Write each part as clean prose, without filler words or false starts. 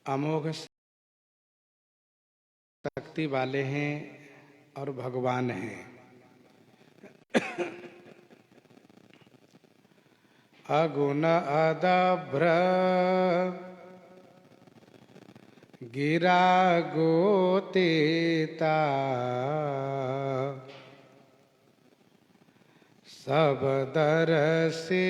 अमोघ शक्ति वाले हैं और भगवान हैं। अगुण अदभ्र गिरा गोतेता सब दर से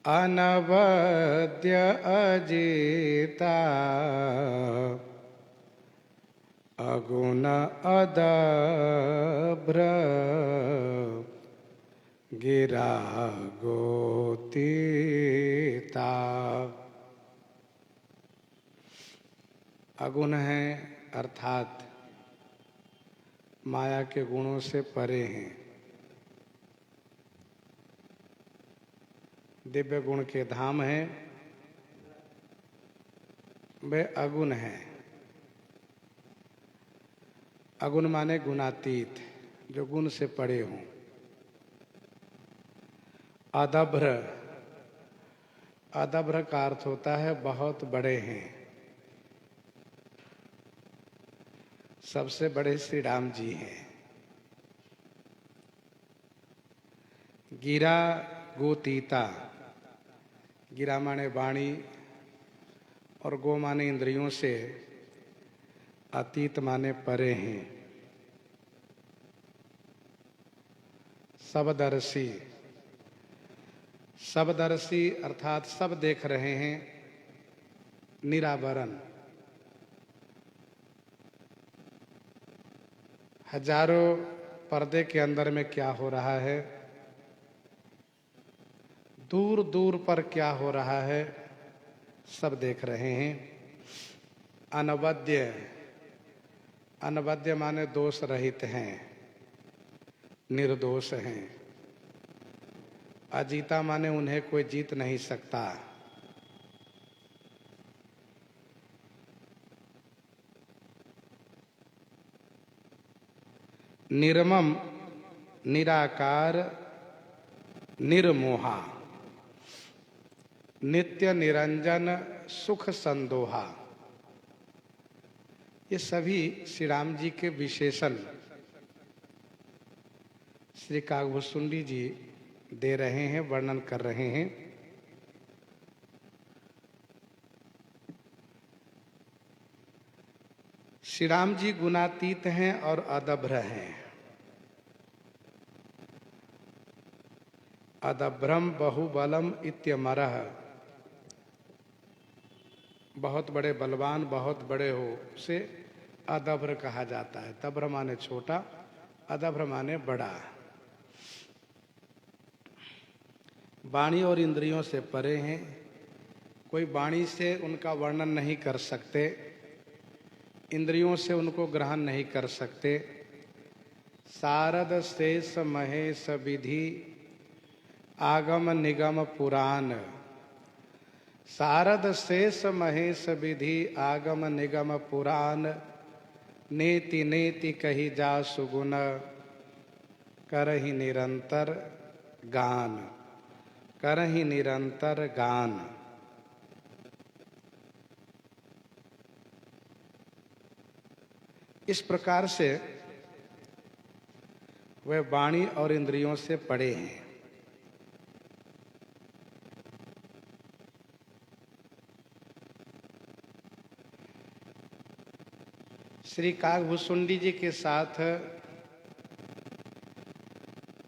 अनवद्य अजेता अगुण अदभ्र गिरा गोतीता। अगुण है अर्थात माया के गुणों से परे हैं। दिव्य गुण के धाम हैं, वे अगुण हैं। अगुण माने गुणातीत, जो गुण से परे हों। अदभ्र, अदभ्र का अर्थ होता है बहुत बड़े हैं। सबसे बड़े श्री राम जी हैं। गिरा गोतीता, गिरा माने वाणी और गो माने इंद्रियों से, अतीत माने परे हैं। सबदर्शी, सबदर्शी अर्थात सब देख रहे हैं। निरावरण, हजारों पर्दे के अंदर में क्या हो रहा है, दूर दूर पर क्या हो रहा है, सब देख रहे हैं। अनवद्य, अनवद्य माने दोष रहित हैं, निर्दोष हैं। अजीता माने उन्हें कोई जीत नहीं सकता। निर्मम, निराकार, निर्मोहा, नित्य निरंजन, सुख संदोहा। ये सभी श्री राम जी के विशेषण श्री काकभूषुंडी जी दे रहे हैं, वर्णन कर रहे हैं। श्री राम जी गुणातीत हैं और अदभ्र हैं। अदभ्रम बहुबलम इत्यमरः, बहुत बड़े बलवान, बहुत बड़े हो से अदभ्र कहा जाता है। तभ्र माने छोटा, अदभ्र माने बड़ा। वाणी और इंद्रियों से परे हैं। कोई वाणी से उनका वर्णन नहीं कर सकते, इंद्रियों से उनको ग्रहण नहीं कर सकते। सारद शेष महेश विधि आगम निगम पुराण, सारद शेष महेश विधि आगम निगम पुराण। नेति नेति कही जा सुगुण करहि निरंतर गान, करहि निरंतर गान। इस प्रकार से वे वाणी और इंद्रियों से परे हैं। श्री काकभूषुंडी जी के साथ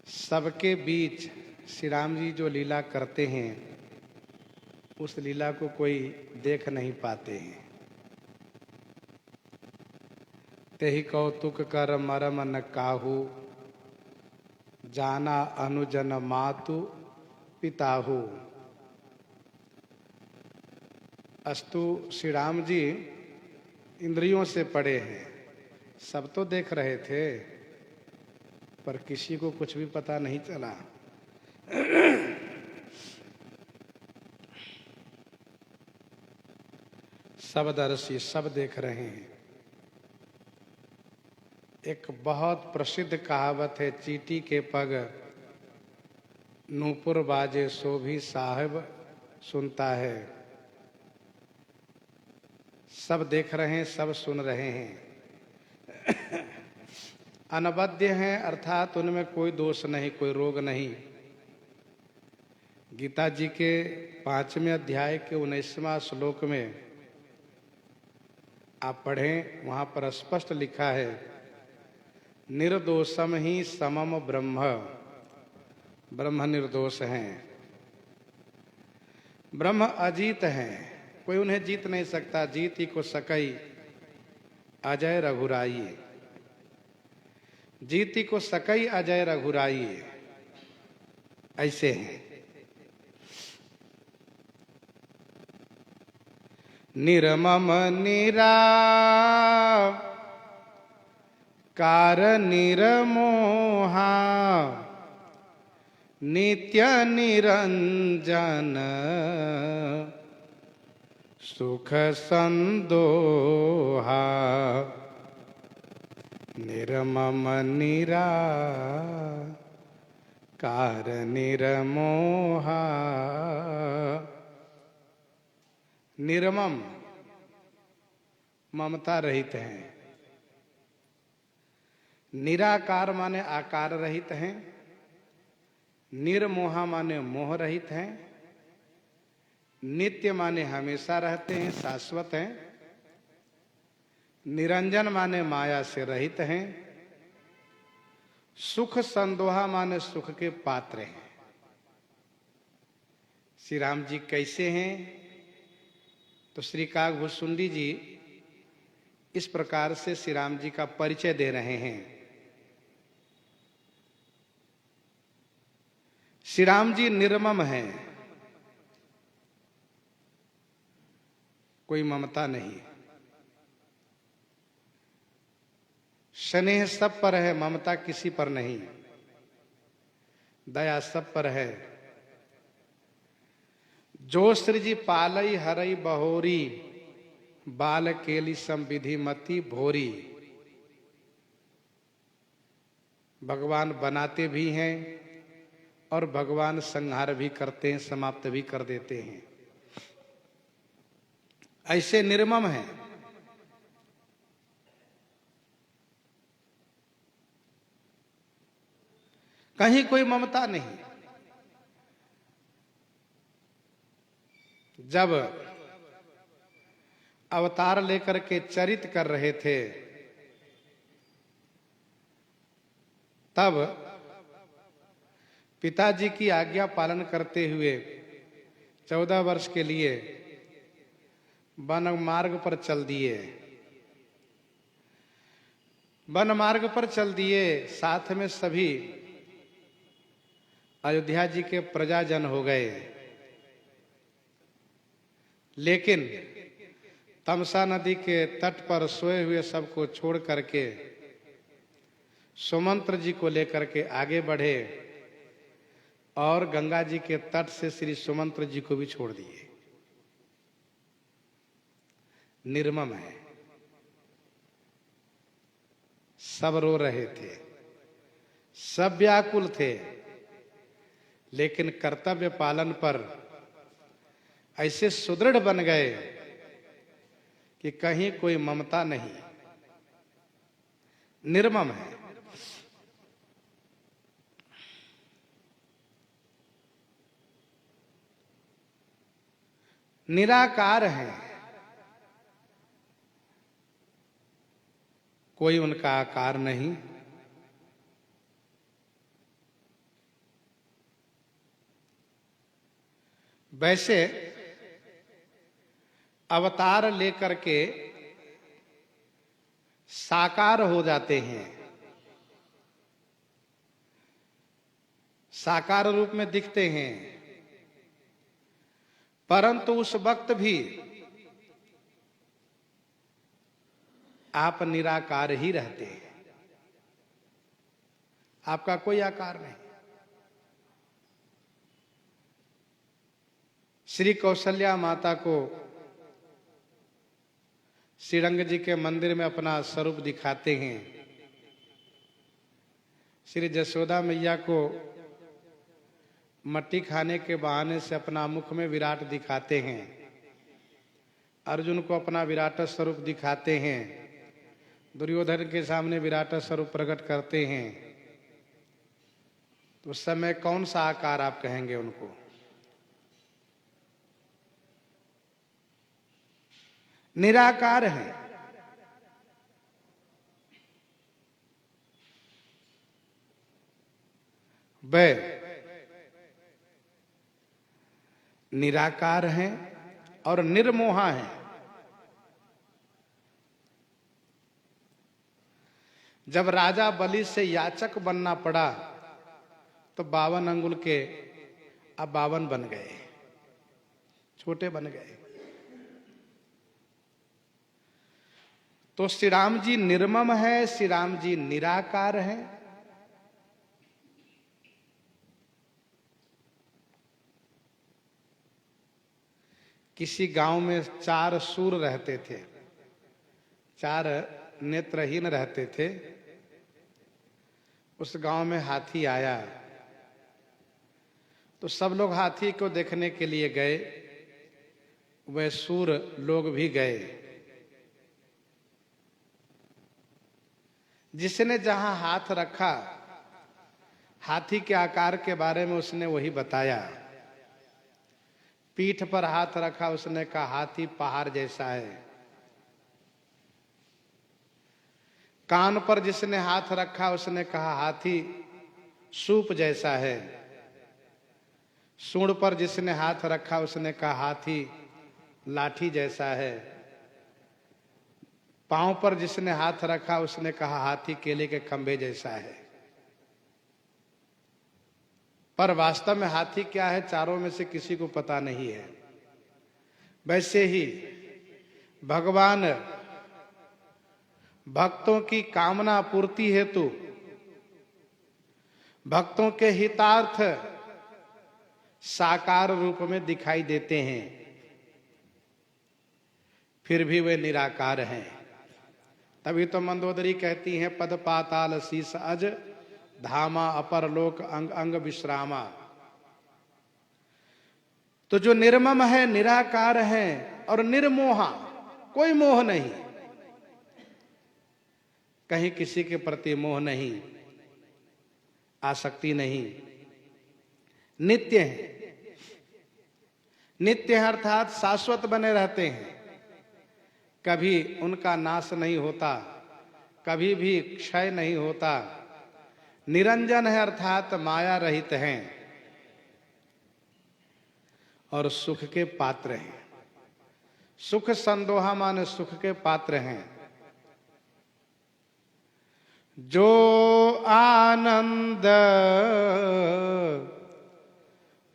सबके बीच श्री राम जी जो लीला करते हैं, उस लीला को कोई देख नहीं पाते हैं। तेहि कौतुक कर मरम न काहू, जाना अनुजन मातु पिताहु। अस्तु श्री राम जी इंद्रियों से पड़े हैं। सब तो देख रहे थे, पर किसी को कुछ भी पता नहीं चला। सबदर्शी, सब देख रहे हैं। एक बहुत प्रसिद्ध कहावत है, चींटी के पग नूपुर बाजे सो भी साहिब सुनता है। सब देख रहे हैं, सब सुन रहे हैं। अनबद्ध हैं अर्थात उनमें कोई दोष नहीं, कोई रोग नहीं। गीता जी के 5वें अध्याय के 19वां श्लोक में आप पढ़ें, वहां पर स्पष्ट लिखा है, निर्दोषम ही समम ब्रह्म। ब्रह्म निर्दोष हैं, ब्रह्म अजीत हैं, कोई उन्हें जीत नहीं सकता। जीत ही को सकई अजय रघुराई, जीती को सकई अजय रघुराई, ऐसे हैं। निर्मम निरा कार निरमोहा, नित्य निरंजन सुख संदोहा। निर्मम निरा कार निरमोहा। निर्मम ममता रहित हैं, निराकार माने आकार रहित हैं, निर्मोहा माने मोह रहित हैं, नित्य माने हमेशा रहते हैं, शाश्वत हैं, निरंजन माने माया से रहित हैं, सुख संदोहा माने सुख के पात्र हैं। श्री राम जी कैसे हैं? तो श्री काकभूषुंडी जी इस प्रकार से श्री राम जी का परिचय दे रहे हैं। श्री राम जी निर्मम हैं, कोई ममता नहीं, स्नेह सब पर है, ममता किसी पर नहीं, दया सब पर है। जो श्री जी पालई हरई बहोरी, बाल केली संविधि मति भोरी। भगवान बनाते भी हैं और भगवान संहार भी करते हैं, समाप्त भी कर देते हैं। ऐसे निर्मम हैं। कहीं कोई ममता नहीं। जब अवतार लेकर के चरित कर रहे थे, तब पिताजी की आज्ञा पालन करते हुए 14 वर्ष के लिए वन मार्ग पर चल दिए। वन मार्ग पर चल दिए, साथ में सभी अयोध्या जी के प्रजाजन हो गए। लेकिन तमसा नदी के तट पर सोए हुए सबको छोड़ करके सुमंत्र जी को लेकर के आगे बढ़े और गंगा जी के तट से श्री सुमंत्र जी को भी छोड़ दिए। निर्मम है। सब रो रहे थे, सब व्याकुल थे, लेकिन कर्तव्य पालन पर ऐसे सुदृढ़ बन गए कि कहीं कोई ममता नहीं, निर्मम है। निराकार है, कोई उनका आकार नहीं। वैसे अवतार लेकर के साकार हो जाते हैं, साकार रूप में दिखते हैं, परंतु उस वक्त भी आप निराकार ही रहते हैं, आपका कोई आकार नहीं। श्री कौशल्या माता को श्रीरंग जी के मंदिर में अपना स्वरूप दिखाते हैं, श्री जशोदा मैया को मट्टी खाने के बहाने से अपना मुख में विराट दिखाते हैं, अर्जुन को अपना विराट स्वरूप दिखाते हैं, दुर्योधन के सामने विराट स्वरूप प्रकट करते हैं, तो उस समय कौन सा आकार आप कहेंगे उनको? निराकार है। वे निराकार हैं और निर्मोहा हैं। जब राजा बलि से याचक बनना पड़ा तो 52 अंगुल के अब 52 बन गए, छोटे बन गए। तो श्री राम जी निर्मम है, श्री राम जी निराकार है। किसी गांव में 4 सूर रहते थे, 4 नेत्रहीन रहते थे। उस गांव में हाथी आया तो सब लोग हाथी को देखने के लिए गए, वह सूर लोग भी गए। जिसने जहां हाथ रखा, हाथी के आकार के बारे में उसने वही बताया। पीठ पर हाथ रखा, उसने कहा हाथी पहाड़ जैसा है। कान पर जिसने हाथ रखा उसने कहा हाथी सूप जैसा है। सूंड पर जिसने हाथ रखा उसने कहा हाथी लाठी जैसा है। पांव पर जिसने हाथ रखा उसने कहा हाथी केले के खंभे जैसा है। पर वास्तव में हाथी क्या है, चारों में से किसी को पता नहीं है। वैसे ही भगवान भक्तों की कामना पूर्ति हेतु, भक्तों के हितार्थ साकार रूप में दिखाई देते हैं, फिर भी वे निराकार हैं। तभी तो मंदोदरी कहती हैं पद पाताल शीस अज, धामा अपर लोक अंग अंग विश्रामा। तो जो निर्मम है, निराकार है और निर्मोहा, कोई मोह नहीं, कहीं किसी के प्रति मोह नहीं, आसक्ति नहीं, नित्य है। नित्य है अर्थात शाश्वत बने रहते हैं, कभी उनका नाश नहीं होता, कभी भी क्षय नहीं होता। निरंजन है अर्थात माया रहित हैं और सुख के पात्र हैं। सुख संदोहा माने सुख के पात्र हैं। जो आनंद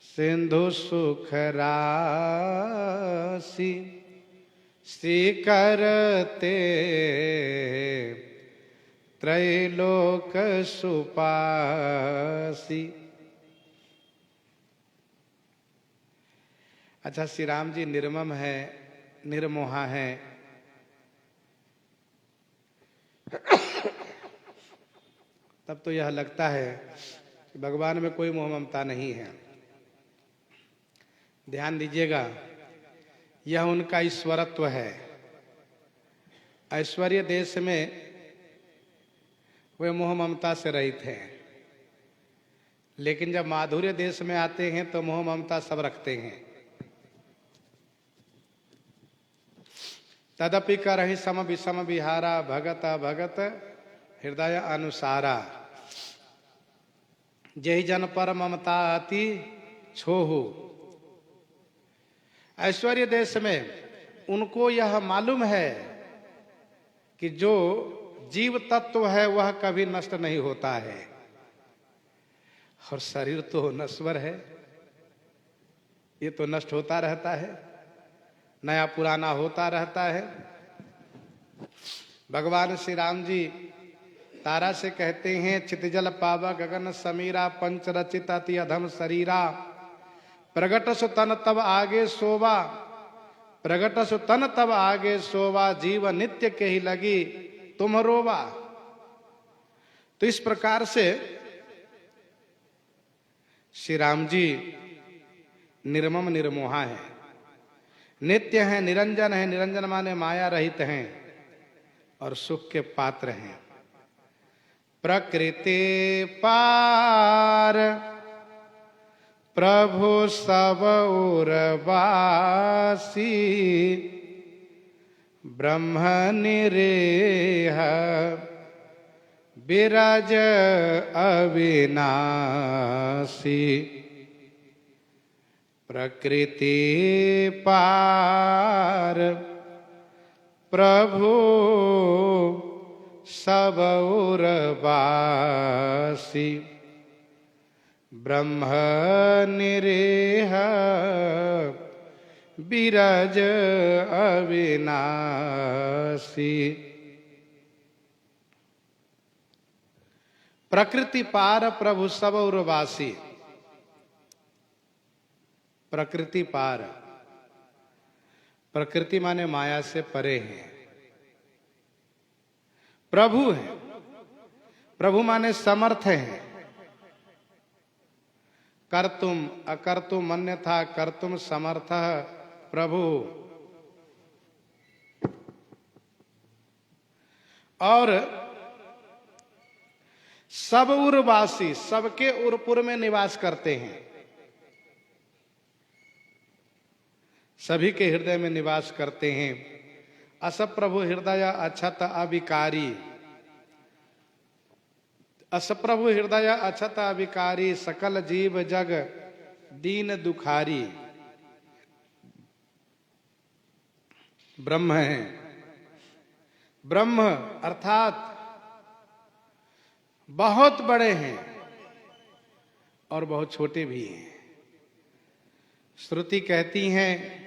सिंधु सुख राशि, श्री करते त्रैलोक सुपासी। अच्छा, श्री राम जी निर्मम है, निर्मोहा है। तब तो यह लगता है कि भगवान में कोई मोह ममता नहीं है। ध्यान दीजिएगा, यह उनका ईश्वरत्व है। ऐश्वर्य देश में वे मोह ममता से रहित हैं, लेकिन जब माधुर्य देश में आते हैं तो मोह ममता सब रखते हैं। तदपि करहि सम विषम विहारा, भगत भगत हृदय अनुसारा। जय जन पर ममता अति छोहु। ऐश्वर्य देश में उनको यह मालूम है कि जो जीव तत्व है वह कभी नष्ट नहीं होता है, और शरीर तो नश्वर है, ये तो नष्ट होता रहता है, नया पुराना होता रहता है। भगवान श्री राम जी तारा से कहते हैं चितजल पावा गगन समीरा, पंच रचित अति अधम शरीरा। प्रगट सु तन तब आगे सोवा, प्रगट सु तन तब आगे सोवा, जीव नित्य के ही लगी तुम रोवा। तो इस प्रकार से श्री राम जी निर्मम निर्मोहा है। नित्य हैं, निरंजन हैं, निरंजन माने माया रहित हैं और सुख के पात्र हैं। प्रकृति पार प्रभु सब उर्वासी, ब्रह्म निरेह बिरज अविनाशी। प्रकृति पार प्रभु सब उर्वासी, ब्रह्म निरेह बिरज अविनाशी। प्रकृति पार प्रभु सब उर्वासी। प्रकृति पार, प्रकृति माने माया से परे हैं, प्रभु हैं। प्रभु माने समर्थ हैं। कर्तुम अकर्तुम अन्यथा कर्तुम समर्थ प्रभु। और सब उर्वासी, सबके उरपुर में निवास करते हैं, सभी के हृदय में निवास करते हैं। अस प्रभु हृदय अछत अविकारी। अस प्रभु हृदय अछत अविकारी, सकल जीव जग दीन दुखारी। ब्रह्म है। ब्रह्म अर्थात बहुत बड़े हैं और बहुत छोटे भी हैं। श्रुति कहती हैं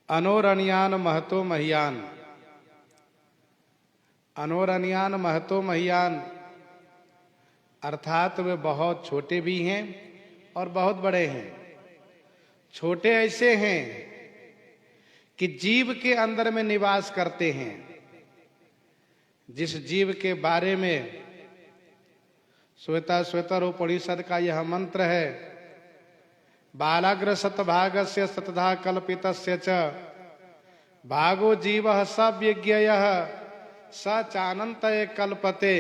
अनोरण्यान महतो महियान। अनोरण्यान महतो महियान अर्थात वे बहुत छोटे भी हैं और बहुत बड़े हैं। छोटे ऐसे हैं कि जीव के अंदर में निवास करते हैं। जिस जीव के बारे में श्वेता श्वेतरोपनिषद का यह मंत्र है, बालाग्र शतभागस्य शतधा कल्पितस्य च भागो जीवः स विज्ञेयः स चानन्तये कल्पते।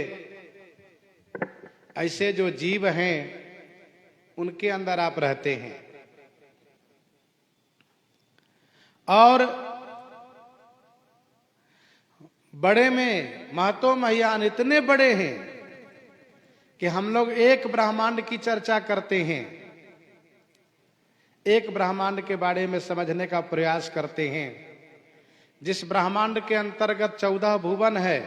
ऐसे जो जीव हैं उनके अंदर आप रहते हैं। और बड़े में महतो महियान इतने बड़े हैं कि हम लोग एक ब्रह्मांड की चर्चा करते हैं, एक ब्रह्मांड के बारे में समझने का प्रयास करते हैं। जिस ब्रह्मांड के अंतर्गत 14 भुवन है,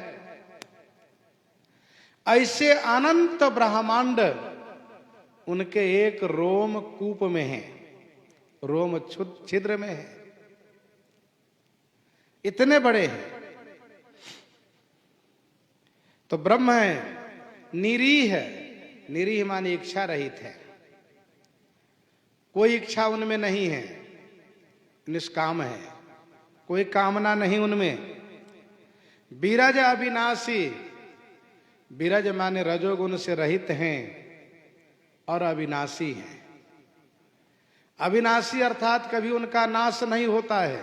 ऐसे अनंत ब्रह्मांड उनके एक रोम कूप में है, रोम छिद्र में है। इतने बड़े हैं। तो ब्रह्म है, निरीह है। निरीह माने इच्छा रहित है, कोई इच्छा उनमें नहीं है, निष्काम है, कोई कामना नहीं उनमें। बीरज अविनाशी। बीरज माने रजोगुण से रहित हैं और अविनाशी हैं। अविनाशी अर्थात कभी उनका नाश नहीं होता है,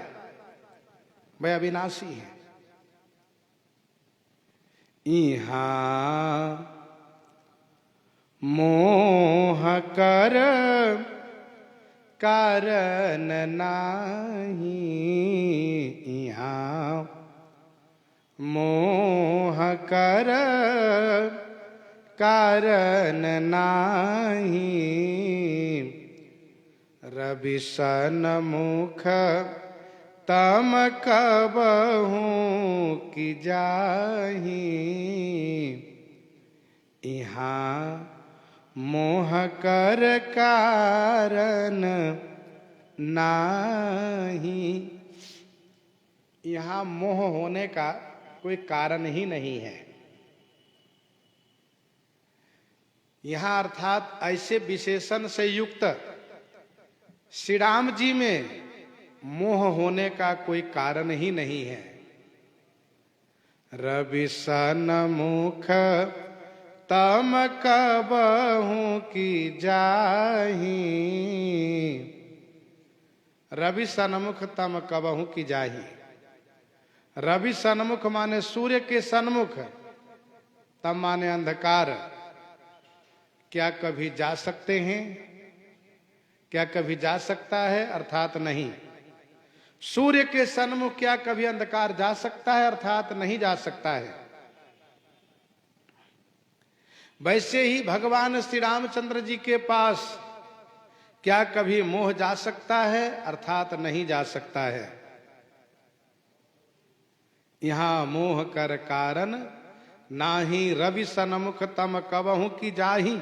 वे अविनाशी हैं। इहाँ मोह कर कारण नाही, इहाँ मोह कर कारण नाही। रवि सन्मुख तम कबहू की जाही, इहाँ मोह कर कारण नाही। यहाँ मोह होने का कोई कारण ही नहीं है। यहाँ अर्थात ऐसे विशेषण से युक्त श्री राम जी में मोह होने का कोई कारण ही नहीं है। रवि सन्मुख तम कबहू की जाही, रवि सन्मुख तम कबहू की जाही। रवि सन्मुख माने सूर्य के सन्मुख, तम माने अंधकार। क्या कभी जा सकते हैं? क्या कभी जा सकता है? अर्थात नहीं। सूर्य के सन्मुख क्या कभी अंधकार जा सकता है? अर्थात नहीं जा सकता है। वैसे ही भगवान श्री रामचंद्र जी के पास क्या कभी मोह जा सकता है? अर्थात नहीं जा सकता है। यहां मोह कर कारण नाही रवि सन्मुख तम कबहू की जाही।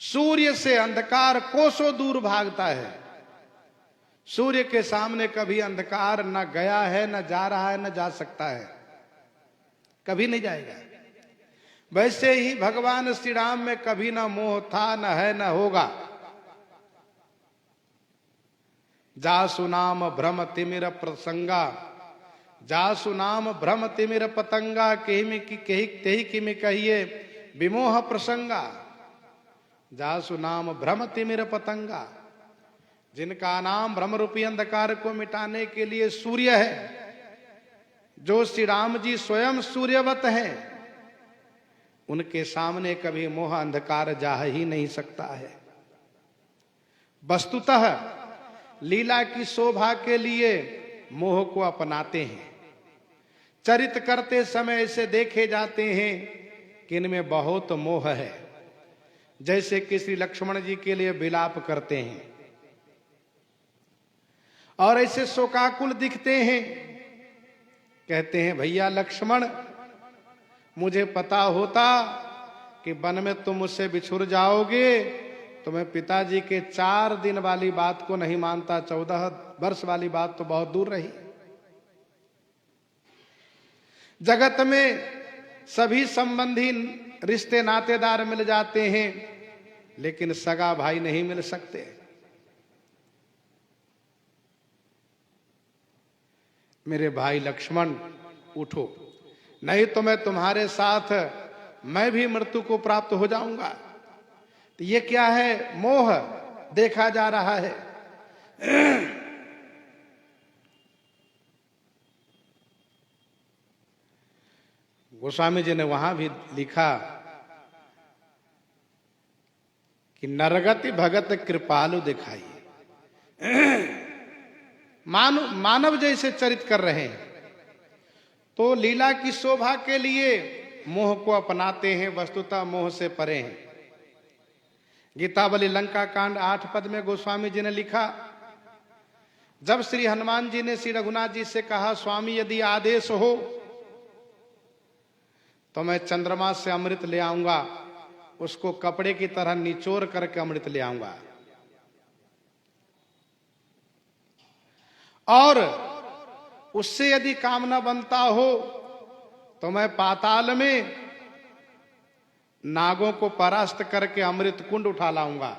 सूर्य से अंधकार कोसों दूर भागता है। सूर्य के सामने कभी अंधकार न गया है, न जा रहा है, न जा सकता है, कभी नहीं जाएगा। वैसे ही भगवान श्री राम में कभी न मोह था, न है, न होगा। जासु नाम भ्रम तिमिर प्रसंगा, जासु नाम भ्रम तिमिर पतंगा, तेहि किमि कहिए विमोह प्रसंगा। जासु नाम भ्रम तिमिर पतंगा, जिनका नाम भ्रम रूपी अंधकार को मिटाने के लिए सूर्य है, जो श्री राम जी स्वयं सूर्यवत हैं, उनके सामने कभी मोह अंधकार जा ही नहीं सकता है। वस्तुतः लीला की शोभा के लिए मोह को अपनाते हैं। चरित करते समय ऐसे देखे जाते हैं कि इनमें बहुत मोह है। जैसे कि श्री लक्ष्मण जी के लिए विलाप करते हैं और ऐसे शोकाकुल दिखते हैं। कहते हैं भैया लक्ष्मण, मुझे पता होता कि वन में तुम मुझसे बिछुड़ जाओगे तो मैं पिताजी के 4 दिन वाली बात को नहीं मानता, 14 वर्ष वाली बात तो बहुत दूर रही। जगत में सभी संबंधी रिश्ते नातेदार मिल जाते हैं, लेकिन सगा भाई नहीं मिल सकते। मेरे भाई लक्ष्मण उठो, नहीं तो मैं तुम्हारे साथ मैं भी मृत्यु को प्राप्त हो जाऊंगा। तो ये क्या है? मोह देखा जा रहा है। गोस्वामी जी ने वहां भी लिखा कि नरगति भगत कृपालु दिखाइए। मानव जैसे चरित कर रहे हैं, तो लीला की शोभा के लिए मोह को अपनाते हैं, वस्तुतः मोह से परे हैं। गीतावली लंका कांड 8 पद में गोस्वामी जी ने लिखा, जब श्री हनुमान जी ने श्री रघुनाथ जी से कहा, स्वामी यदि आदेश हो तो मैं चंद्रमा से अमृत ले आऊंगा, उसको कपड़े की तरह निचोड़ करके अमृत ले आऊंगा, और उससे यदि काम न बनता हो तो मैं पाताल में नागों को परास्त करके अमृत कुंड उठा लाऊंगा।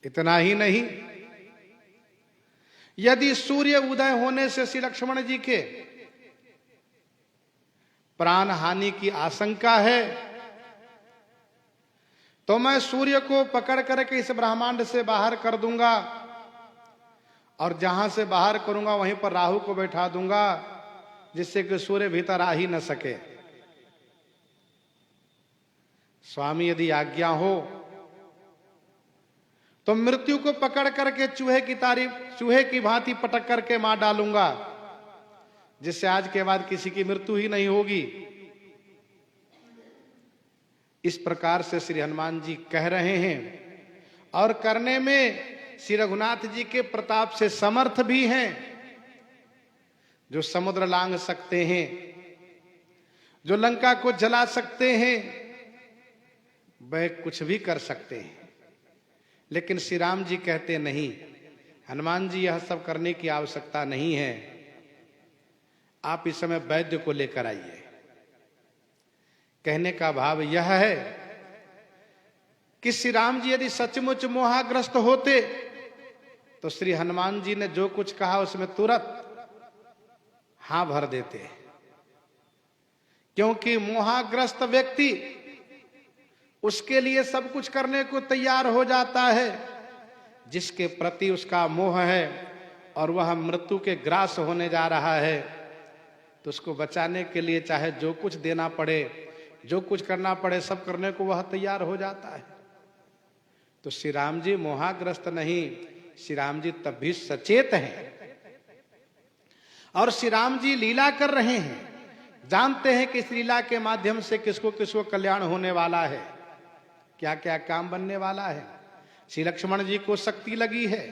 इतना ही नहीं, यदि सूर्य उदय होने से श्री लक्ष्मण जी के प्राण हानि की आशंका है तो मैं सूर्य को पकड़ करके इस ब्रह्मांड से बाहर कर दूंगा, और जहां से बाहर करूंगा वहीं पर राहु को बैठा दूंगा, जिससे कि सूर्य भीतर आ ही न सके। स्वामी यदि आज्ञा हो तो मृत्यु को पकड़ करके चूहे की भांति पटक करके मार डालूंगा, जिससे आज के बाद किसी की मृत्यु ही नहीं होगी। इस प्रकार से श्री हनुमान जी कह रहे हैं, और करने में श्री रघुनाथ जी के प्रताप से समर्थ भी हैं, जो समुद्र लांघ सकते हैं, जो लंका को जला सकते हैं, वह कुछ भी कर सकते हैं। लेकिन श्री राम जी कहते नहीं, हनुमान जी यह सब करने की आवश्यकता नहीं है, आप इस समय वैद्य को लेकर आइए। कहने का भाव यह है कि श्री राम जी यदि सचमुच मोहाग्रस्त होते तो श्री हनुमान जी ने जो कुछ कहा उसमें तुरंत हां भर देते, क्योंकि मोहाग्रस्त व्यक्ति उसके लिए सब कुछ करने को तैयार हो जाता है। जिसके प्रति उसका मोह है और वह मृत्यु के ग्रास होने जा रहा है, तो उसको बचाने के लिए चाहे जो कुछ देना पड़े, जो कुछ करना पड़े, सब करने को वह तैयार हो जाता है। तो श्री राम जी मोहाग्रस्त नहीं, श्री राम जी तब भी सचेत हैं। और श्री राम जी लीला कर रहे हैं, जानते हैं कि इस लीला के माध्यम से किसको किसको कल्याण होने वाला है, क्या क्या काम बनने वाला है। श्री लक्ष्मण जी को शक्ति लगी है,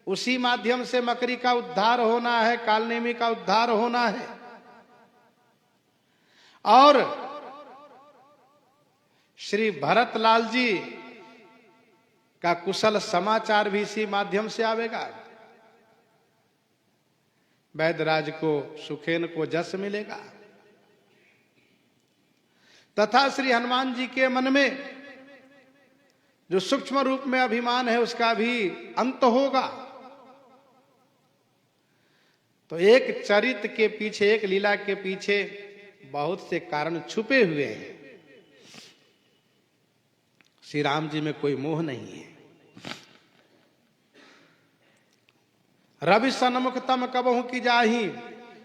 उसी माध्यम से मकरी का उद्धार होना है, कालनेमी का उद्धार होना है। और श्री भरतलाल जी का कुशल समाचार भी इसी माध्यम से आवेगा। वैदराज को, सुखेन को जस मिलेगा, तथा श्री हनुमान जी के मन में जो सूक्ष्म रूप में अभिमान है उसका भी अंत होगा। तो एक चरित्र के पीछे, एक लीला के पीछे बहुत से कारण छुपे हुए हैं। श्री राम जी में कोई मोह नहीं है। रवि सन्मुख तम कबहु की जाही,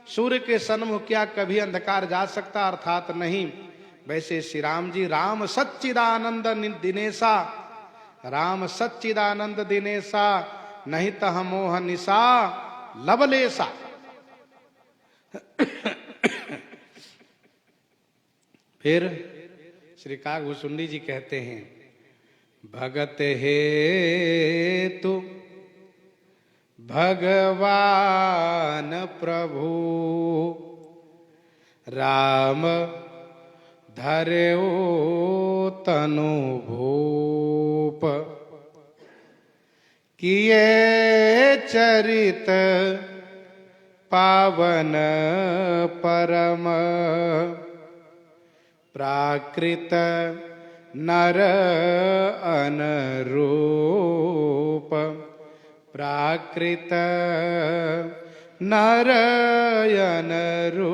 सूर्य के सन्मुख क्या कभी अंधकार जा सकता, अर्थात नहीं। वैसे श्री राम जी राम सच्चिदानंद दिनेशा, राम सच्चिदानंद दिनेशा, नहीं तह मोह निशा लवलेशा। फिर श्री कागभूषुंडी जी कहते हैं, भगत हेतु भगवान प्रभु, राम धर्यो तनु भूप, किए चरित पावन परम, प्राकृत नर अनरूप, प्राकृत नर अनरूप,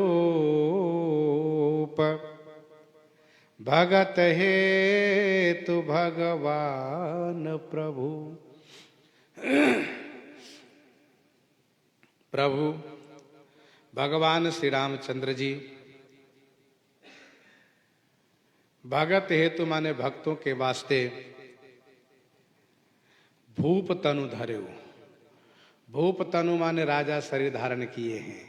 भगत हेतु भगवान प्रभु। प्रभु भगवान श्री रामचंद्र जी भगत हेतु माने भक्तों के वास्ते भूप तनु धरे। भूप तनु माने राजा शरीर धारण किए हैं।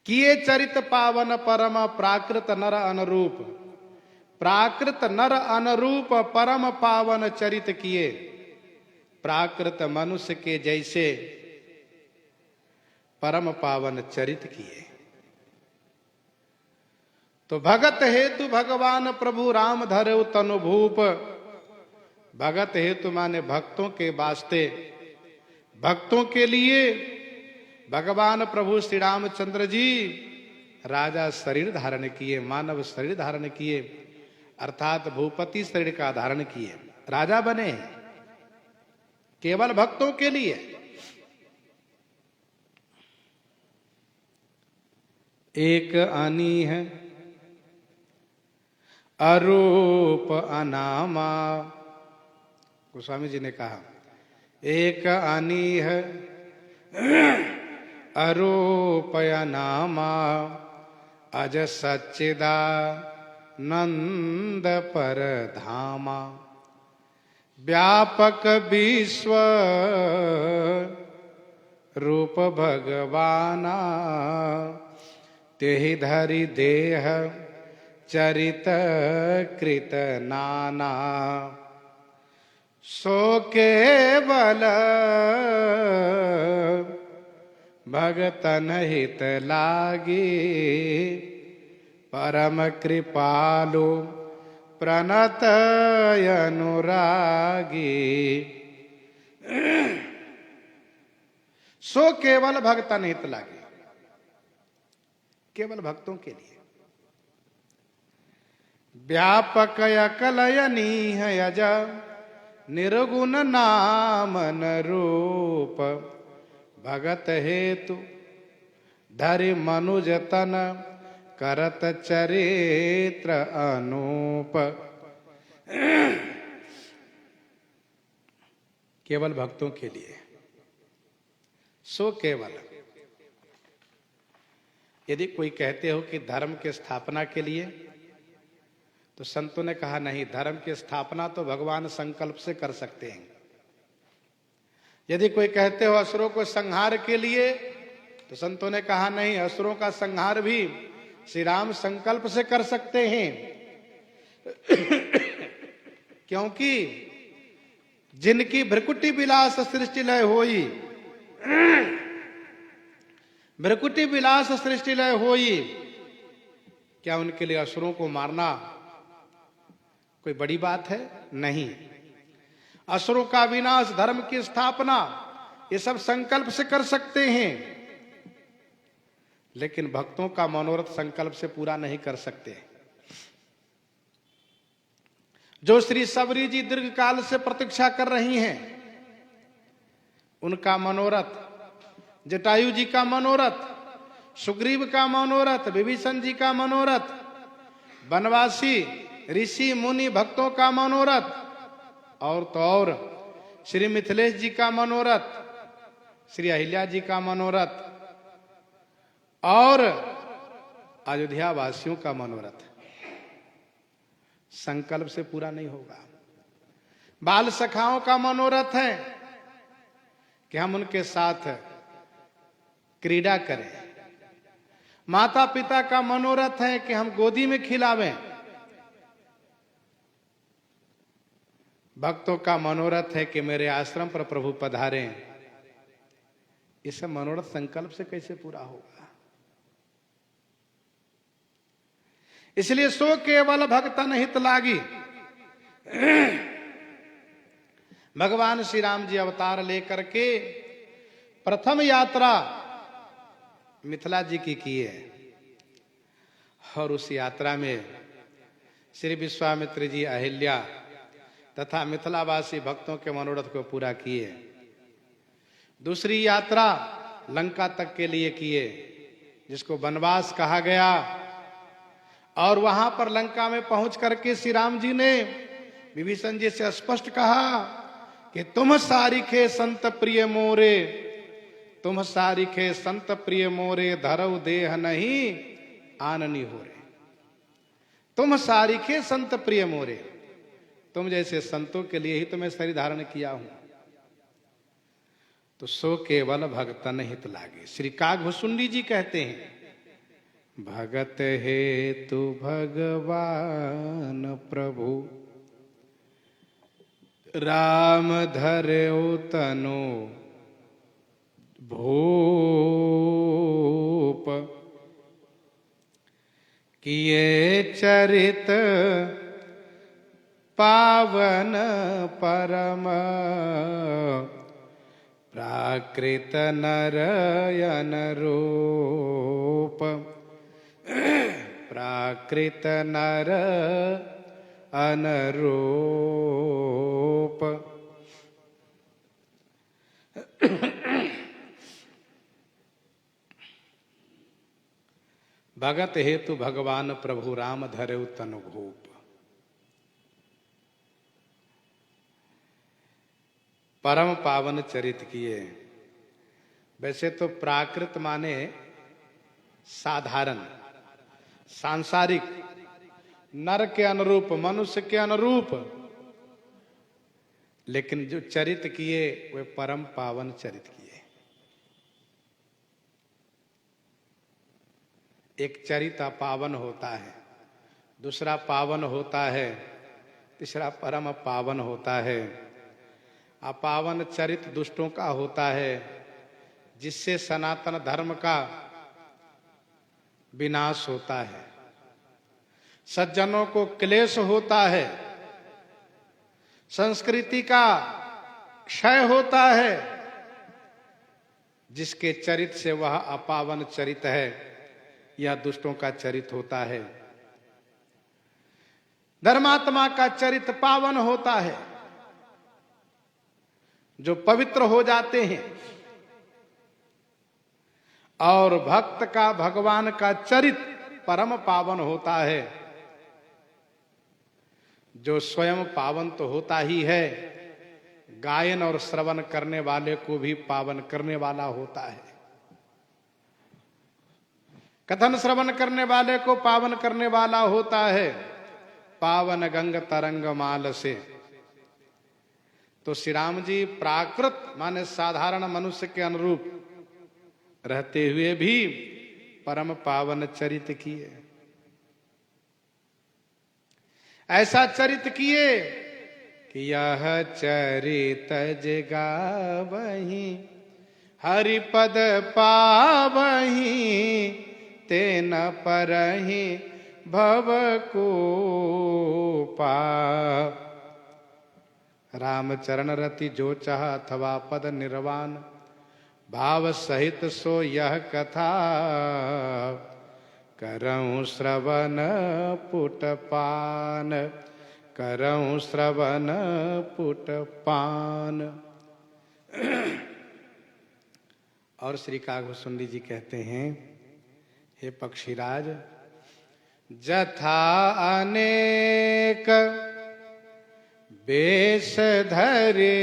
किए चरित पावन परम, प्राकृत नर अनुरूप, प्राकृत नर अनुरूप परम पावन चरित किए, प्राकृत मनुष्य के जैसे परम पावन चरित किए। तो भगत हेतु भगवान प्रभु राम धरे तनु भूप। भगत हेतु माने भक्तों के वास्ते, भक्तों के लिए भगवान प्रभु श्री रामचंद्र जी राजा शरीर धारण किए, मानव शरीर धारण किए, अर्थात भूपति शरीर का धारण किए, राजा बने हैं केवल भक्तों के लिए। एक अनी है अरूप अनामा, गोस्वामी जी ने कहा एक अनी है अरूप अनामा, अज सच्चिदानंद पर धामा, व्यापक विश्व रूप भगवाना, तेहि धरि देह चरित कृत नाना, सो केवल भगतन हित लागी, परम कृपालु प्रणत अनुरागी। सो केवल भगतन हित लागी, केवल भक्तों के लिए। व्यापक अकलयनी है अज, निर्गुण नाम न रूप, भगत हेतु धरि मनुज तन करत चरित्र अनूप। केवल भक्तों के लिए, सो केवल। यदि कोई कहते हो कि धर्म की स्थापना के लिए, तो संतों ने कहा नहीं, धर्म की स्थापना तो भगवान संकल्प से कर सकते हैं। यदि कोई कहते हो असुरों को संहार के लिए, तो संतों ने कहा नहीं, असुरों का संहार भी श्री राम संकल्प से कर सकते हैं। क्योंकि जिनकी भ्रकुटी विलास सृष्टि लय होई, भ्रकुटी विलास सृष्टि लय होई, क्या उनके लिए असुरों को मारना कोई बड़ी बात है? नहीं। असुरों का विनाश, धर्म की स्थापना, ये सब संकल्प से कर सकते हैं, लेकिन भक्तों का मनोरथ संकल्प से पूरा नहीं कर सकते। जो श्री सबरी जी दीर्घ काल से प्रतीक्षा कर रही हैं, उनका मनोरथ, जटायु जी का मनोरथ, सुग्रीव का मनोरथ, विभीषण जी का मनोरथ, वनवासी ऋषि मुनि भक्तों का मनोरथ, और तो और श्री मिथिलेश जी का मनोरथ, श्री अहिल्या जी का मनोरथ, और अयोध्या वासियों का मनोरथ संकल्प से पूरा नहीं होगा। बाल सखाओं का मनोरथ है कि हम उनके साथ क्रीड़ा करें। माता पिता का मनोरथ है कि हम गोदी में खिलावें। भक्तों का मनोरथ है कि मेरे आश्रम पर प्रभु पधारें। ये सब मनोरथ संकल्प से कैसे पूरा होगा? इसलिए सो केवल भक्तन हित लागी। भगवान श्री राम जी अवतार लेकर के प्रथम यात्रा मिथिला जी की है, और उस यात्रा में श्री विश्वामित्र जी, अहिल्या तथा मिथिलावासी भक्तों के मनोरथ को पूरा किए। दूसरी यात्रा लंका तक के लिए किए, जिसको वनवास कहा गया। और वहां पर लंका में पहुंच करके श्री राम जी ने विभीषण जी से स्पष्ट कहा कि तुम सारिखे संत प्रिय मोरे, तुम सारिखे संत प्रिय मोरे, धरऊ देह नहीं आननी हो रे। तुम सारिखे संत प्रिय मोरे, तुम जैसे संतों के लिए ही तो मैं शरीर धारण किया हूं। तो सो केवल भगतन हित लागे। श्री कागभुसुंडी जी कहते हैं, भगत हेतु भगवान प्रभु, राम धर्यो तनु भूप, किए चरित पावन परम, प्राकृत नरयन रूप, प्राकृत नर अनरूप। भगत हेतु भगवान प्रभु, राम धर्यो तनु भूप। परम पावन चरित किए। वैसे तो प्राकृत माने साधारण, सांसारिक, नर के अनुरूप, मनुष्य के अनुरूप, लेकिन जो चरित किए वे परम पावन चरित किए। एक चरित पावन होता है, दूसरा पावन होता है, तीसरा परम पावन होता है। अपावन चरित दुष्टों का होता है, जिससे सनातन धर्म का विनाश होता है, सज्जनों को क्लेश होता है, संस्कृति का क्षय होता है। जिसके चरित से वह अपावन चरित है या दुष्टों का चरित होता है। धर्मात्मा का चरित पावन होता है, जो पवित्र हो जाते हैं, और भक्त का, भगवान का चरित परम पावन होता है। जो स्वयं पावन तो होता ही है, गायन और श्रवण करने वाले को भी पावन करने वाला होता है। कथन श्रवण करने वाले को पावन करने वाला होता है। पावन गंग तरंग माल से। तो श्री राम जी प्राकृत माने साधारण मनुष्य के अनुरूप रहते हुए भी परम पावन चरित किए। ऐसा चरित किए कि यह चरित जगावहीं हरिपद पावहीं तेन परहीं भव को पा। रामचरण रति जो चाह अथवा पद निर्वाण भाव सहित सो यह कथा करऊं श्रवण पुटपान करऊं श्रवण पुटपान। और श्री कागभूषुंडी जी कहते हैं, हे पक्षीराज, जथा अनेक वेश धरे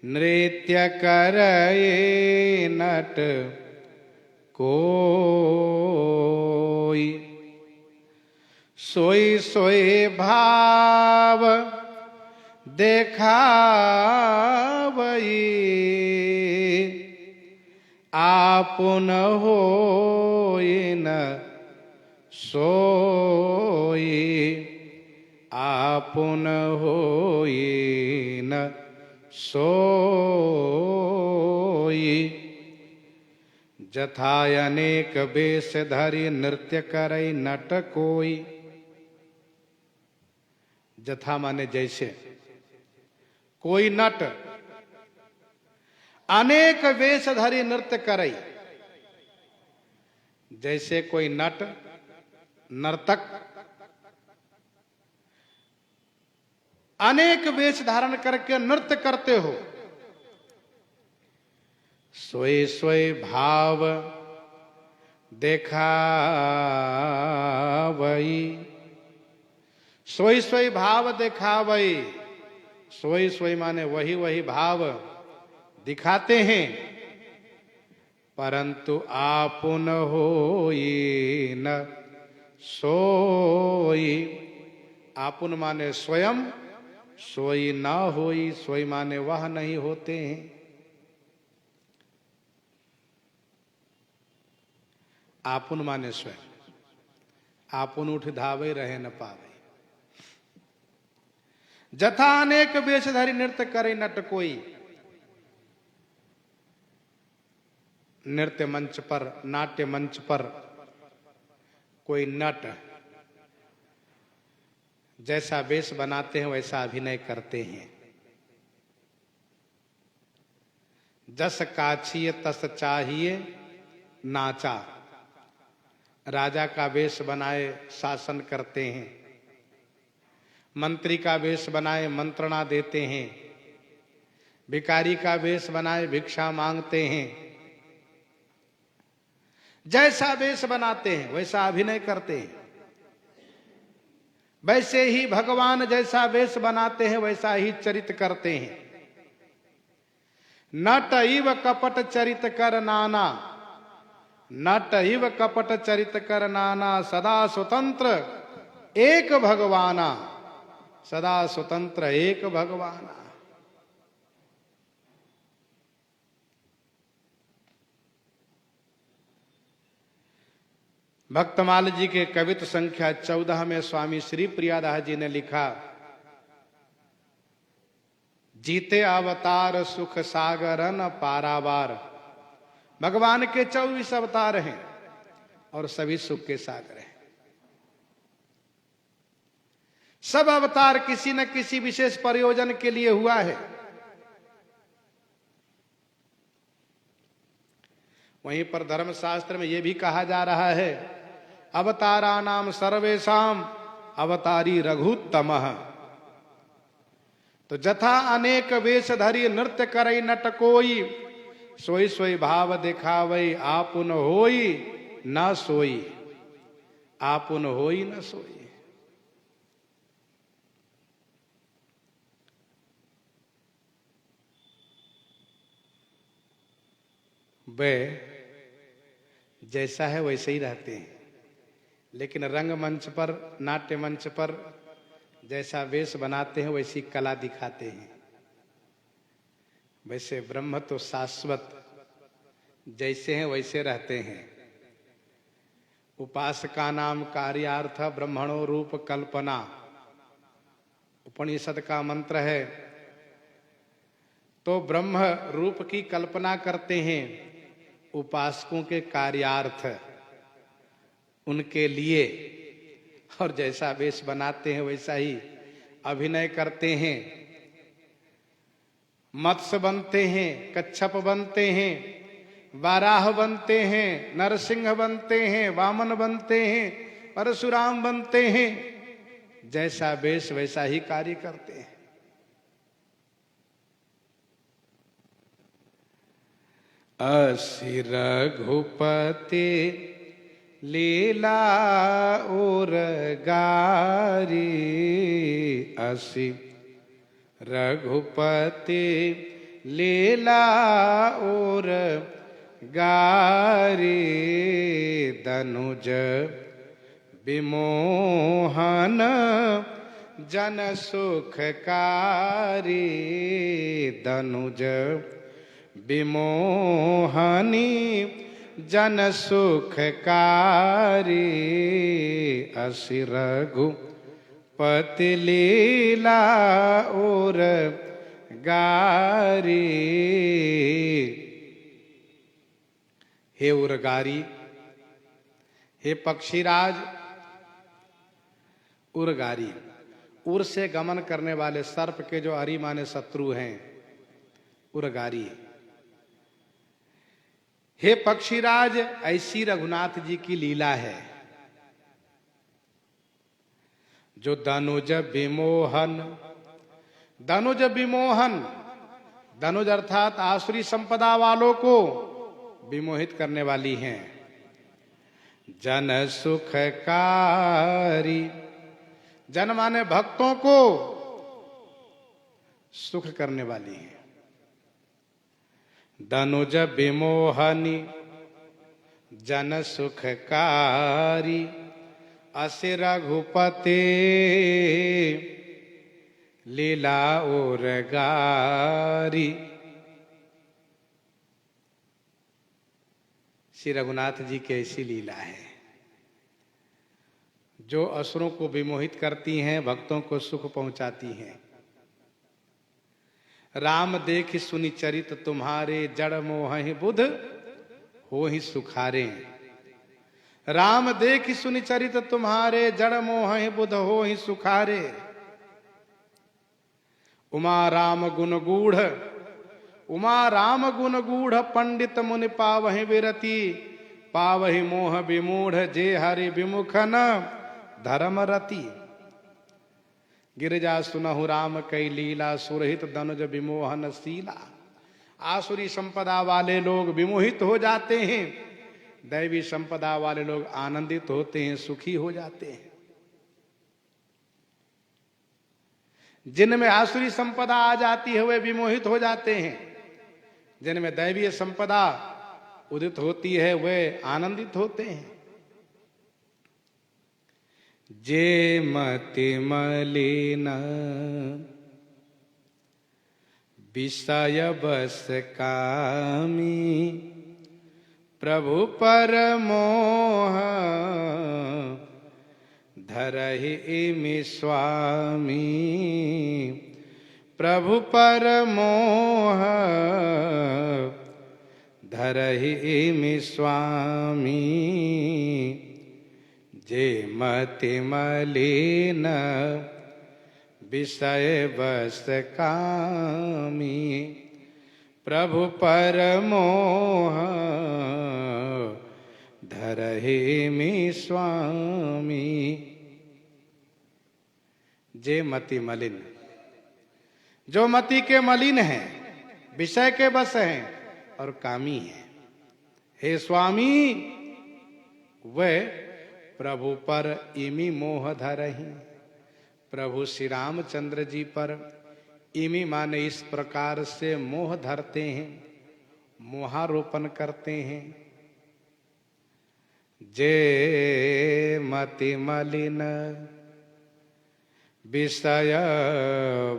नृत्य करे नट कोई सोई सोई भाव देखावई आपुन होई न सोई आपुन होई न सोई। जथा अनेक वेश धरि नृत्य करई नट कोई। जथा माने जैसे, कोई नट अनेक वेश धरि नृत्य करई। जैसे कोई नट नर्तक अनेक वेश धारण करके नृत्य करते हो। सोए सोए भाव देखावई। सोई सोई भाव देखावई। सोई सोई माने वही वही भाव दिखाते हैं, परंतु आपुन होई न सोई। आपुन माने स्वयं, सोई ना होई। सोई माने वह नहीं होते हैं। आपुन माने स्वयं। आपुन उठ धावे रहे न पावे। जथा अनेक वेश धरि नृत्य करे नट कोई। नृत्य मंच पर, नाट्य मंच पर कोई नट जैसा वेश बनाते हैं वैसा अभिनय करते हैं। जस काछिए तस चाहिए नाचा। राजा का वेश बनाए शासन करते हैं, मंत्री का वेश बनाए मंत्रणा देते हैं, भिखारी का वेश बनाए भिक्षा मांगते हैं। जैसा वेश बनाते हैं वैसा अभिनय करते हैं। वैसे ही भगवान जैसा वेश बनाते हैं वैसा ही चरित करते हैं। नट इव कपट चरित कर नाना। नट इव कपट चरित कर नाना। सदा स्वतंत्र एक भगवाना। सदा स्वतंत्र एक भगवाना। भक्तमाल जी के कवित संख्या 14 में स्वामी श्री प्रियादास जी ने लिखा, जीते अवतार सुख सागरन पारावार। भगवान के 24 अवतार हैं और सभी सुख के सागर हैं। सब अवतार किसी न किसी विशेष प्रयोजन के लिए हुआ है। वहीं पर धर्मशास्त्र में यह भी कहा जा रहा है, अवतारा नाम सर्वेशाम अवतारी रघुत्तमः। तो जथा अनेक वेश धरि नृत्य करई नट कोई। सोई सोई भाव दिखावई आपुन होई न सोई, आपुन होई न सोई। वे जैसा है वैसे ही रहते हैं, लेकिन रंगमंच पर, नाट्य मंच पर जैसा वेश बनाते हैं वैसी कला दिखाते हैं। वैसे ब्रह्म तो शाश्वत, जैसे हैं वैसे रहते हैं। उपासका नाम कार्यार्थ ब्रह्मणो रूप कल्पना, उपनिषद का मंत्र है। तो ब्रह्म रूप की कल्पना करते हैं उपासकों के कार्यार्थ, उनके लिए, और जैसा वेश बनाते हैं वैसा ही अभिनय करते हैं। मत्स्य बनते हैं, कच्छप बनते हैं, वाराह बनते हैं, नरसिंह बनते हैं, वामन बनते हैं, परशुराम बनते हैं। जैसा वेश वैसा ही कार्य करते हैं। असि रघुपति लीला और गारी, असि रघुपति लीला और गारी, दनुज विमोहन जन सुखकारी, दनुज विमोहनी जन सुखकारी, असि रघुपति लीला और गारी। हे उरगारी, हे पक्षीराज। उरगारी, उर से गमन करने वाले सर्प के जो अरी माने शत्रु हैं, उरगारी। हे पक्षीराज, ऐसी रघुनाथ जी की लीला है जो दनुज विमोहन, दनुज विमोहन, दनुज अर्थात आसुरी संपदा वालों को विमोहित करने वाली हैं। जन सुखकारी, जन माने भक्तों को सुख करने वाली हैं। दनुज विमोहनी जन सुखकारी, असि रघुपति लीला और गारी। श्री रघुनाथ जी की ऐसी लीला है जो असुरों को विमोहित करती हैं, भक्तों को सुख पहुंचाती हैं। राम देखि सुनि चरित तुम्हारे, जड़ मोहि बुध हो ही सुखारे। राम देखि सुनि चरित तुम्हारे, जड़ मोहि बुध हो ही सुखारे। उमा राम गुण गूढ़, उमा राम गुण गूढ़, पंडित मुनि पावहि विरति। पावहि मोह विमूढ़, जे हरि विमुख न धर्म रति। गिरिजा सुनहु राम कई लीला, सुरहित दनुज विमोहन शीला। आसुरी संपदा वाले लोग विमोहित हो जाते हैं, दैवी संपदा वाले लोग आनंदित होते हैं, सुखी हो जाते हैं। जिनमें आसुरी संपदा आ जाती है वे विमोहित हो जाते हैं, जिनमें दैवीय संपदा उदित होती है वे आनंदित होते हैं। जे मति मलिन विषय बस कामी, प्रभु पर मोह धरहि इमि स्वामी। प्रभु पर मोह धरहि इमि स्वामी। जे मति मलिन विषय बस कामी, प्रभु पर मोह धरहि इमि स्वामी। जे मति मलिन, जो मति के मलिन हैं, विषय के बस हैं और कामी हैं। हे स्वामी, वह प्रभु पर इमी मोह धरहि। प्रभु श्री रामचंद्र जी पर इमी माने इस प्रकार से मोह धरते हैं, मोहारोपण करते हैं। जे मति मलिन विषय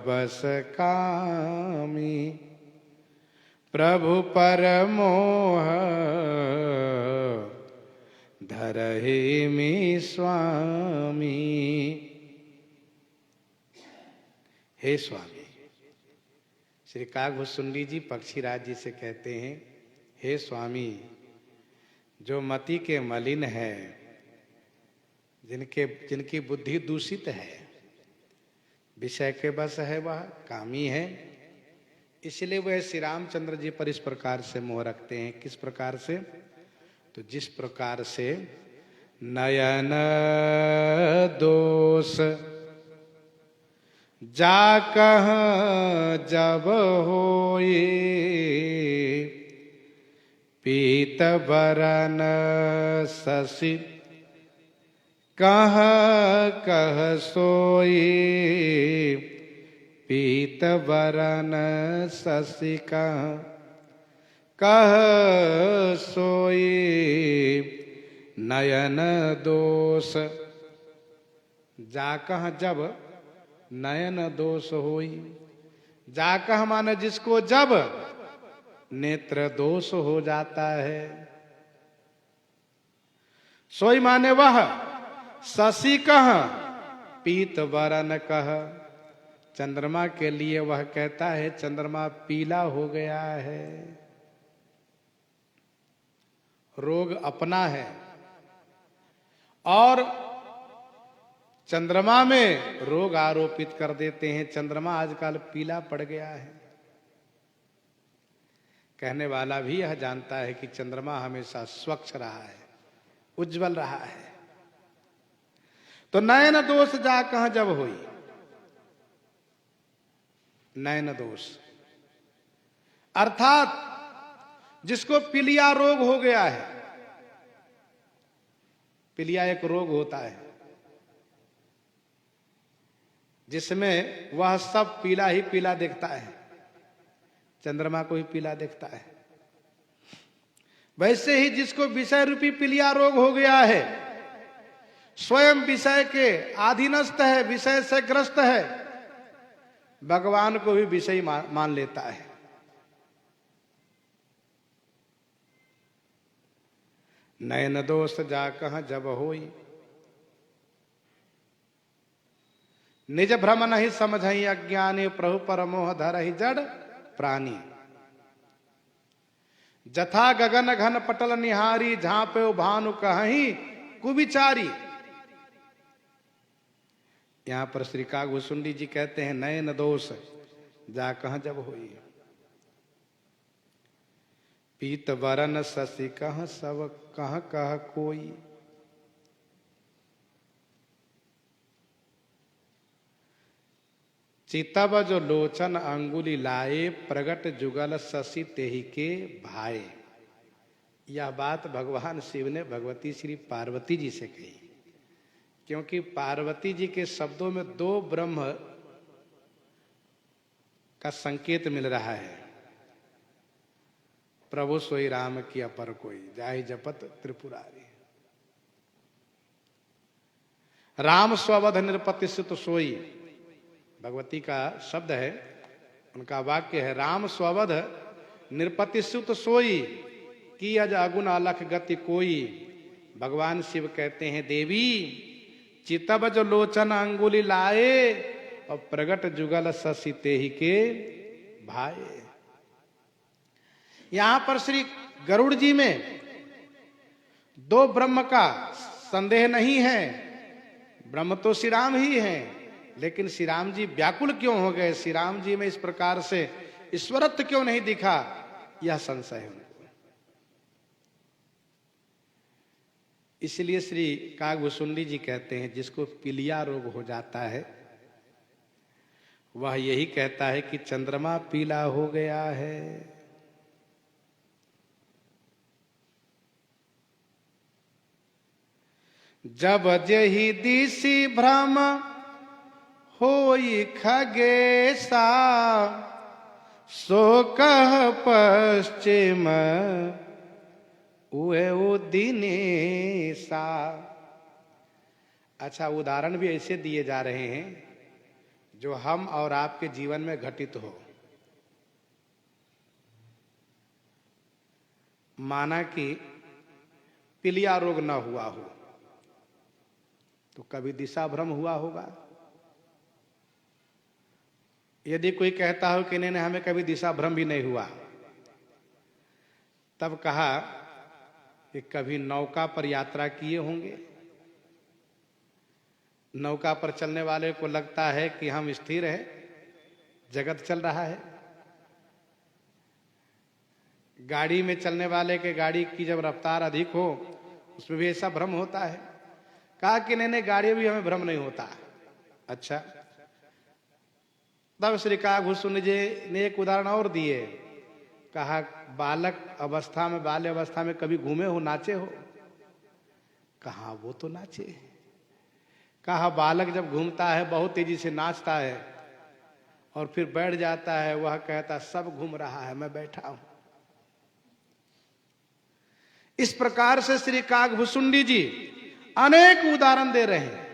बस कामी, प्रभु पर मोह धरहि मी स्वामी। हे स्वामी, श्री कागभूषुंडी जी पक्षीराज जी से कहते हैं, हे स्वामी, जो मति के मलिन है, जिनकी बुद्धि दूषित है, विषय के बस है, वह कामी है, इसलिए वह श्री रामचंद्र जी पर इस प्रकार से मोह रखते हैं। किस प्रकार से? तो जिस प्रकार से नयन दोष जा कह जब होई, पीत बरन शशि कह कह सोई, पीत बरन शशि कह कह सोई, नयन दोष जाकह जब नयन दोष होई। जाकह माने जिसको जब नेत्र दोष हो जाता है, सोई माने वह, शशि कह पीत बरन कह, चंद्रमा के लिए वह कहता है चंद्रमा पीला हो गया है। रोग अपना है और चंद्रमा में रोग आरोपित कर देते हैं। चंद्रमा आजकल पीला पड़ गया है। कहने वाला भी यह जानता है कि चंद्रमा हमेशा स्वच्छ रहा है, उज्जवल रहा है। तो नयन दोष जा कहां जब हुई, नयन दोष अर्थात जिसको पीलिया रोग हो गया है। पीलिया एक रोग होता है जिसमें वह सब पीला ही पीला दिखता है, चंद्रमा को ही पीला दिखता है। वैसे ही जिसको विषय रूपी पीलिया रोग हो गया है, स्वयं विषय के अधीनस्थ है, विषय से ग्रस्त है, भगवान को भी विषय मान लेता है। नयन दोष जा कह जब होई, निज भ्रम नहीं समझई अज्ञानी, प्रभु पर मोह धरहि जड़ प्राणी। जथा गगन घन पटल निहारी, झांपे भानु कहीं कुविचारी। यहां पर श्री कागभूषुंडी जी कहते हैं नयन दोष जा कह जब होई, पीत बरन शशि कह सब कह कह कोई। चितब जो लोचन अंगुली लाए, प्रगट जुगल शशि तेहि के भाए। यह बात भगवान शिव ने भगवती श्री पार्वती जी से कही, क्योंकि पार्वती जी के शब्दों में दो ब्रह्म का संकेत मिल रहा है। प्रभु सोई राम की अपर कोई, जाहि जपत त्रिपुरारी। राम स्ववध निरपति सुत सोई, भगवती का शब्द है, उनका वाक्य है, राम स्ववध निरपति सुत सोई, की अज अगुण अलख गति कोई। भगवान शिव कहते हैं देवी, चितब जो लोचन अंगुली लाए, और प्रगट जुगल शशि तेहि के भाए। यहां पर श्री गरुड़ जी में दो ब्रह्म का संदेह नहीं है, ब्रह्म तो श्री राम ही हैं, लेकिन श्री राम जी व्याकुल क्यों हो गए, श्री राम जी में इस प्रकार से ईश्वरत्व क्यों नहीं दिखा, यह संशय है उनको। इसलिए श्री कागभूषुंडी जी कहते हैं जिसको पीलिया रोग हो जाता है, वह यही कहता है कि चंद्रमा पीला हो गया है। जब जही दिसी भ्रम होई खगेसा, सो कह पश्चिम उए ओ दिनेसा। अच्छा, उदाहरण भी ऐसे दिए जा रहे हैं जो हम और आपके जीवन में घटित हो। माना कि पीलिया रोग न हुआ हो तो कभी दिशा भ्रम हुआ होगा। यदि कोई कहता हो कि नहीं हमें कभी दिशा भ्रम भी नहीं हुआ, तब कहा कि कभी नौका पर यात्रा किए होंगे। नौका पर चलने वाले को लगता है कि हम स्थिर है, जगत चल रहा है। गाड़ी में चलने वाले के गाड़ी की जब रफ्तार अधिक हो उसमें भी ऐसा भ्रम होता है। कहा कि नहीं गाड़ी भी हमें भ्रम नहीं होता। अच्छा, तब श्री काकभूषुंडी जी ने एक उदाहरण और दिए। कहा बालक अवस्था में, बाल्य अवस्था में कभी घूमे हो, नाचे हो? कहा वो तो नाचे। कहा बालक जब घूमता है बहुत तेजी से नाचता है और फिर बैठ जाता है, वह कहता सब घूम रहा है, मैं बैठा हूं। इस प्रकार से श्री काकभूषुंडी जी अनेक उदाहरण दे रहे हैं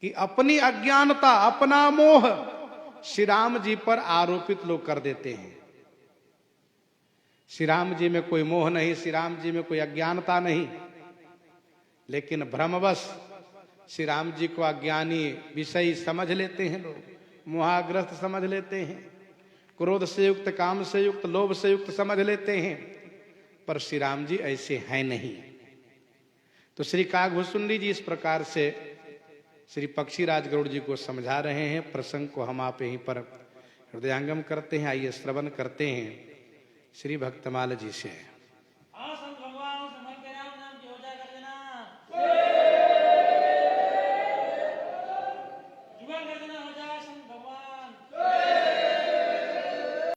कि अपनी अज्ञानता, अपना मोह श्री राम जी पर आरोपित लोग कर देते हैं। श्री राम जी में कोई मोह नहीं, श्री राम जी में कोई अज्ञानता नहीं, लेकिन भ्रमवश श्री राम जी को अज्ञानी विषयी समझ लेते हैं लोग, मोहाग्रस्त समझ लेते हैं, क्रोध से युक्त, काम से युक्त, लोभ से युक्त समझ लेते हैं। पर श्री राम जी ऐसे हैं नहीं। तो श्री काकभूषुंडी जी इस प्रकार से श्री पक्षीराज गरुड़ जी को समझा रहे हैं। प्रसंग को हम आप यहीं पर हृदयांगम करते हैं। आइए श्रवण करते हैं श्री भक्तमाल जी से।